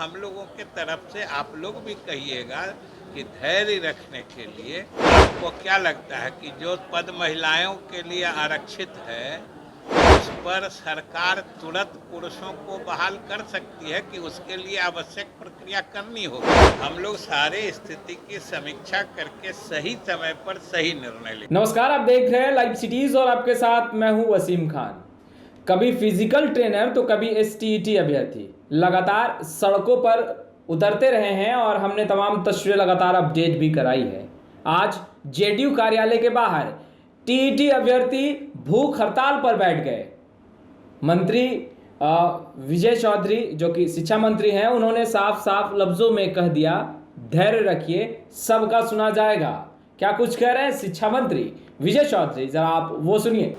हम लोगों के तरफ से आप लोग भी कहिएगा कि धैर्य रखने के लिए आपको क्या लगता है कि जो पद महिलाओं के लिए आरक्षित है उस पर सरकार तुरंत पुरुषों को बहाल कर सकती है कि उसके लिए आवश्यक प्रक्रिया करनी होगी। हम लोग सारे स्थिति की समीक्षा करके सही समय पर सही निर्णय लेंगे। नमस्कार, आप देख रहे हैं लाइव सिटीज और आपके साथ मैं हूं वसीम खान। कभी फिजिकल ट्रेनर तो कभी एसटीईटी अभ्यर्थी लगातार सड़कों पर उतरते रहे हैं और हमने तमाम तस्वीरें लगातार अपडेट भी कराई है। आज जेडीयू कार्यालय के बाहर टीईटी अभ्यर्थी भूख हड़ताल पर बैठ गए। मंत्री विजय चौधरी जो कि शिक्षा मंत्री हैं, उन्होंने साफ साफ लफ्जों में कह दिया, धैर्य रखिए, सबका सुना जाएगा। क्या कुछ कह रहे हैं शिक्षा मंत्री विजय चौधरी, जरा आप वो सुनिए।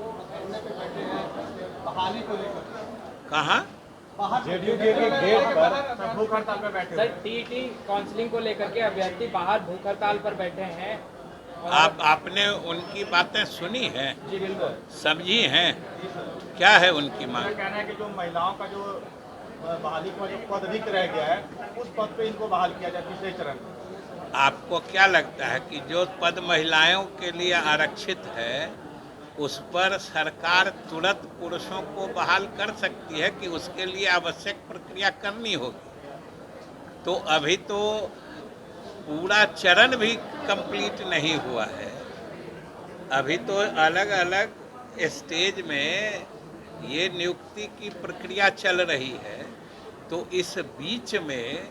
कहाँ? जेडीयू के गेट पर भूख हड़ताल पर बैठे सर, टीईटी काउंसलिंग को लेकर के अभ्यर्थी बाहर भूख हड़ताल पर बैठे हैं। आपने उनकी बातें सुनी हैं? जी बिल्कुल। समझी हैं? क्या है उनकी मांग? कहना है कि जो महिलाओं का जो बहाली का जो पद रिक्त रह गया है उस पद पे इनको बहाल किया जाए तीसरे चरण में। आपको क्या लगता है कि जो पद महिलाओं के लिए आरक्षित है उस पर सरकार तुरंत पुरुषों को बहाल कर सकती है कि उसके लिए आवश्यक प्रक्रिया करनी होगी? तो अभी तो पूरा चरण भी कंप्लीट नहीं हुआ है। अभी तो अलग अलग स्टेज में ये नियुक्ति की प्रक्रिया चल रही है। तो इस बीच में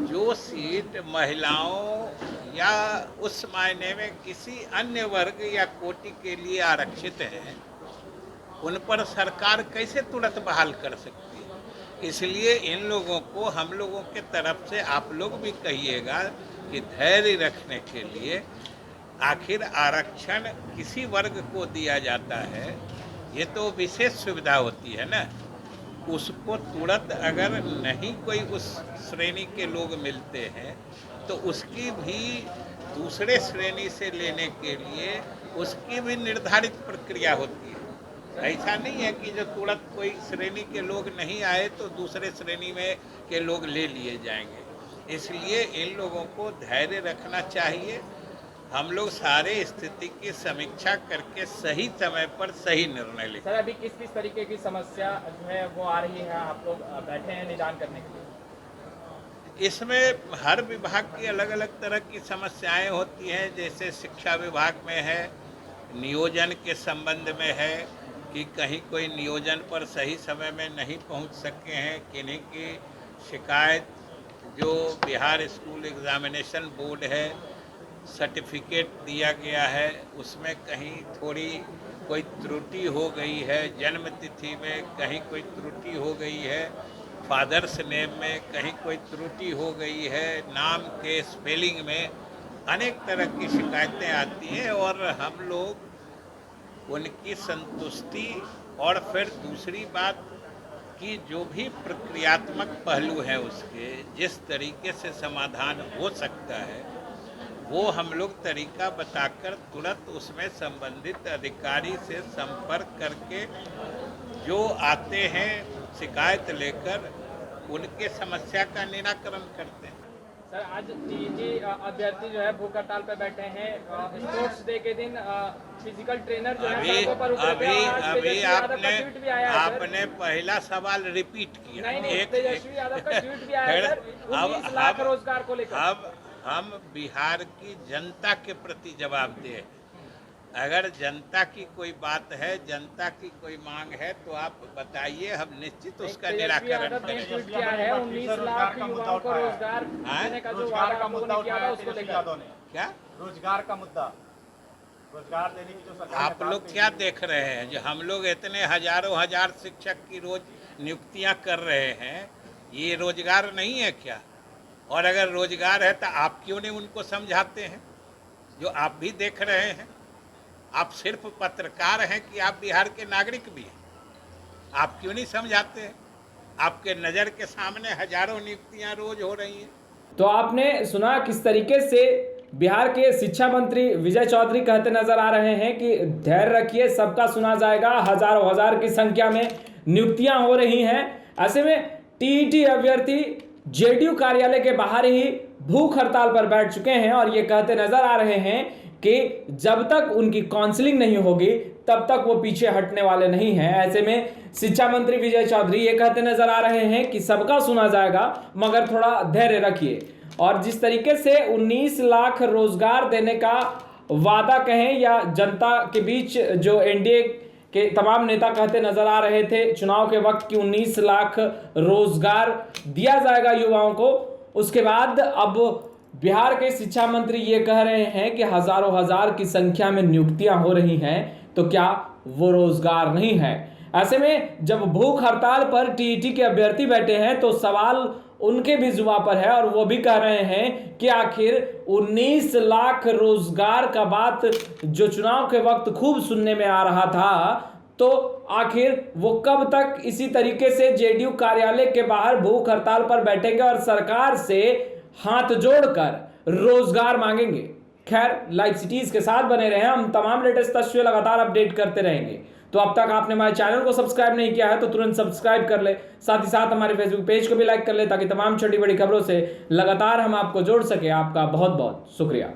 जो सीट महिलाओं या उस मायने में किसी अन्य वर्ग या कोटि के लिए आरक्षित है, उन पर सरकार कैसे तुरंत बहाल कर सकती है? इसलिए इन लोगों को, हम लोगों के तरफ से आप लोग भी कहिएगा कि धैर्य रखने के लिए, आखिर आरक्षण किसी वर्ग को दिया जाता है, ये तो विशेष सुविधा होती है ना। उसको तुरंत अगर नहीं कोई उस श्रेणी के लोग मिलते हैं तो उसकी भी दूसरे श्रेणी से लेने के लिए उसकी भी निर्धारित प्रक्रिया होती है। ऐसा नहीं है कि जो तुरंत कोई श्रेणी के लोग नहीं आए तो दूसरे श्रेणी में के लोग ले लिए जाएंगे। इसलिए इन लोगों को धैर्य रखना चाहिए। हम लोग सारे स्थिति की समीक्षा करके सही समय पर सही निर्णय लेंगे। सर, अभी किस किस तरीके की समस्या जो है वो आ रही है, आप लोग बैठे हैं निदान करने के लिए? इसमें हर विभाग की अलग अलग तरह की समस्याएं होती हैं। जैसे शिक्षा विभाग में है, नियोजन के संबंध में है कि कहीं कोई नियोजन पर सही समय में नहीं पहुंच सके हैं, किन्हीं की शिकायत जो बिहार स्कूल एग्जामिनेशन बोर्ड है, सर्टिफिकेट दिया गया है उसमें कहीं थोड़ी कोई त्रुटि हो गई है, जन्म तिथि में कहीं कोई त्रुटि हो गई है, फादर्स नेम में कहीं कोई त्रुटि हो गई है, नाम के स्पेलिंग में अनेक तरह की शिकायतें आती हैं और हम लोग उनकी संतुष्टि और फिर दूसरी बात कि जो भी प्रक्रियात्मक पहलू है उसके जिस तरीके से समाधान हो सकता है वो हम लोग तरीका बताकर तुरंत उसमें संबंधित अधिकारी से संपर्क करके जो आते हैं शिकायत लेकर उनके समस्या का निराकरण करते हैं। सर, आज टीईटी अभ्यर्थी जो है भूख हड़ताल पर बैठे हैं। स्पोर्ट्स डे के दिन फिजिकल ट्रेनर जो है सड़कों पर उतरे थे और आज तेजस्वी यादव का ट्वीट भी आया है। आपने पहला सवाल रिपीट किया। नहीं, तेजस्वी यादव का ट्वीट भी आया है सर, 19 लाख रोजगार को लेकर। अब हम बिहार की जनता के प्रति जवाबदेह हैं। अगर जनता की कोई बात है, जनता की कोई मांग है तो आप बताइए, हम निश्चित उसका निराकरण करेंगे। 19 लाख युवाओं को रोजगार देने का जो वादा का मुद्दा किया था उसको लेकर क्या रोजगार का मुद्दा, रोजगार देने की जो सरकार आप लोग क्या देख रहे हैं? जो हम लोग इतने हजारों हजार शिक्षक की रोज नियुक्तियां कर रहे हैं, ये रोजगार नहीं है क्या? और अगर रोजगार है तो आप क्यों नहीं उनको समझाते हैं? जो आप भी देख रहे हैं, आप सिर्फ पत्रकार हैं कि आप बिहार के नागरिक भी हैं? आप क्यों नहीं समझाते हैं? आपके नज़र के सामने हजारों नियुक्तियां रोज हो रही हैं। तो आपने सुना किस तरीके से बिहार के शिक्षा मंत्री विजय चौधरी कहते नजर आ रहे हैं कि धैर्य रखिए, सबका सुना जाएगा। हजारों हजार की संख्या में नियुक्तियां हो रही हैं। ऐसे में टीईटी अभ्यर्थी जेडीयू कार्यालय के बाहर ही भूख हड़ताल पर बैठ चुके हैं और ये कहते नजर आ रहे हैं कि जब तक उनकी काउंसलिंग नहीं होगी तब तक वो पीछे हटने वाले नहीं हैं। ऐसे में शिक्षा मंत्री विजय चौधरी ये कहते नजर आ रहे हैं कि सबका सुना जाएगा, मगर थोड़ा धैर्य रखिए। और जिस तरीके से 19 लाख रोजगार देने का वादा कहें या जनता के बीच जो एनडीए के तमाम नेता कहते नजर आ रहे थे चुनाव के वक्त कि 19 लाख रोजगार दिया जाएगा युवाओं को, उसके बाद अब बिहार के शिक्षा मंत्री ये कह रहे हैं कि हजारों हजार की संख्या में नियुक्तियां हो रही हैं, तो क्या वो रोजगार नहीं है? ऐसे में जब भूख हड़ताल पर टीईटी के अभ्यर्थी बैठे हैं तो सवाल उनके भी जुबान पर है और वो भी कह रहे हैं कि आखिर 19 लाख रोजगार का बात जो चुनाव के वक्त खूब सुनने में आ रहा था, तो आखिर वो कब तक इसी तरीके से जेडीयू कार्यालय के बाहर भूख हड़ताल पर बैठेंगे और सरकार से हाथ जोड़कर रोजगार मांगेंगे? खैर, लाइव सिटीज के साथ बने रहे, हम तमाम लेटेस्ट तस्वीरें लगातार अपडेट करते रहेंगे। तो अब तक आपने हमारे चैनल को सब्सक्राइब नहीं किया है तो तुरंत सब्सक्राइब कर ले, साथ ही साथ हमारे फेसबुक पेज को भी लाइक कर ले ताकि तमाम छोटी बड़ी खबरों से लगातार हम आपको जोड़ सके। आपका बहुत बहुत शुक्रिया।